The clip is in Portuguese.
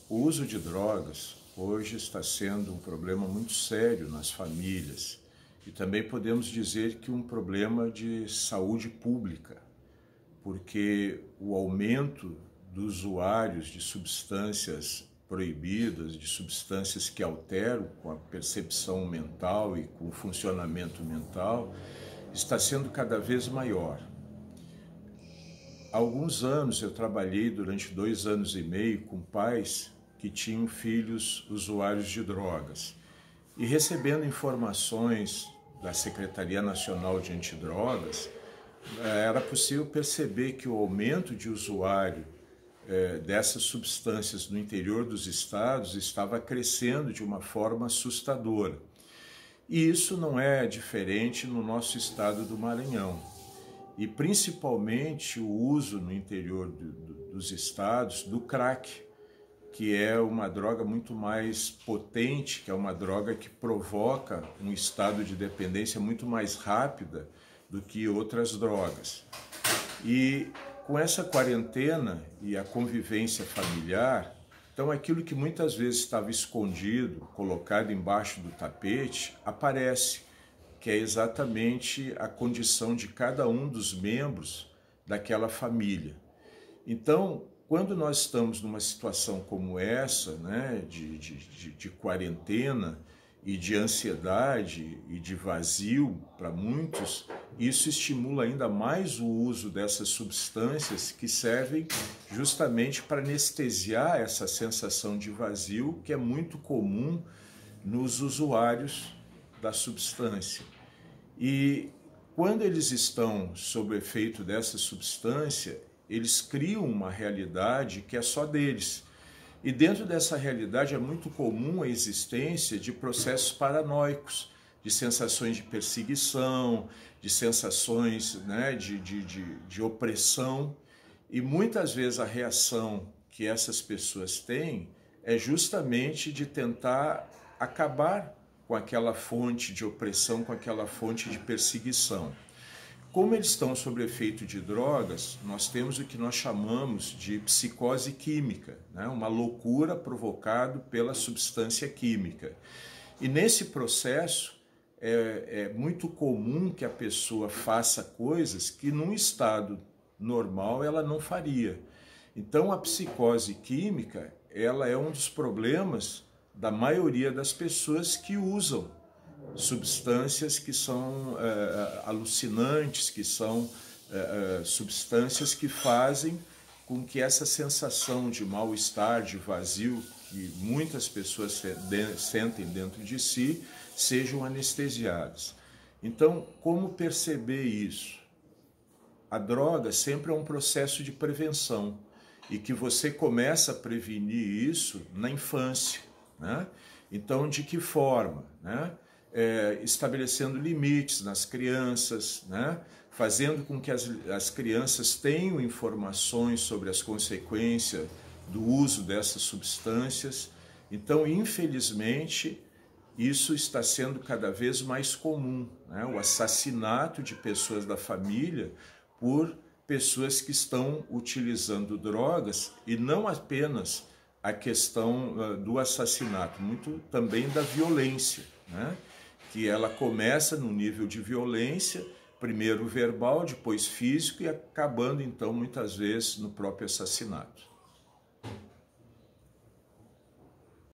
O uso de drogas hoje está sendo um problema muito sério nas famílias e também podemos dizer que um problema de saúde pública, porque o aumento dos usuários de substâncias proibidas, de substâncias que alteram com a percepção mental e com o funcionamento mental, está sendo cada vez maior. Há alguns anos eu trabalhei durante 2 anos e meio com pais que tinham filhos usuários de drogas e recebendo informações da Secretaria Nacional de Antidrogas, era possível perceber que o aumento de usuário dessas substâncias no interior dos estados estava crescendo de uma forma assustadora. E isso não é diferente no nosso estado do Maranhão. E principalmente o uso no interior dos estados do crack, que é uma droga muito mais potente, que é uma droga que provoca um estado de dependência muito mais rápida do que outras drogas. E com essa quarentena e a convivência familiar, então aquilo que muitas vezes estava escondido, colocado embaixo do tapete, aparece, que é exatamente a condição de cada um dos membros daquela família. Então, quando nós estamos numa situação como essa, né, de quarentena e de ansiedade e de vazio para muitos, isso estimula ainda mais o uso dessas substâncias que servem justamente para anestesiar essa sensação de vazio que é muito comum nos usuários da substância. E quando eles estão sob o efeito dessa substância, eles criam uma realidade que é só deles. E dentro dessa realidade é muito comum a existência de processos paranoicos, de sensações de perseguição, de sensações, né, de opressão. E muitas vezes a reação que essas pessoas têm é justamente de tentar acabar com aquela fonte de opressão, com aquela fonte de perseguição. Como eles estão sob efeito de drogas, nós temos o que nós chamamos de psicose química, né? Uma loucura provocada pela substância química. E nesse processo é muito comum que a pessoa faça coisas que num estado normal ela não faria. Então a psicose química, ela é um dos problemas da maioria das pessoas que usam substâncias que são alucinantes, que são substâncias que fazem com que essa sensação de mal-estar, de vazio, que muitas pessoas sentem dentro de si, sejam anestesiadas. Então, como perceber isso? A droga sempre é um processo de prevenção e que você começa a prevenir isso na infância, né? Então, de que forma, né? Estabelecendo limites nas crianças, né? Fazendo com que as crianças tenham informações sobre as consequências do uso dessas substâncias. Então, infelizmente, isso está sendo cada vez mais comum, né? O assassinato de pessoas da família por pessoas que estão utilizando drogas, e não apenas a questão do assassinato, muito também da violência, né? Que ela começa no nível de violência, primeiro verbal, depois físico e acabando então muitas vezes no próprio assassinato.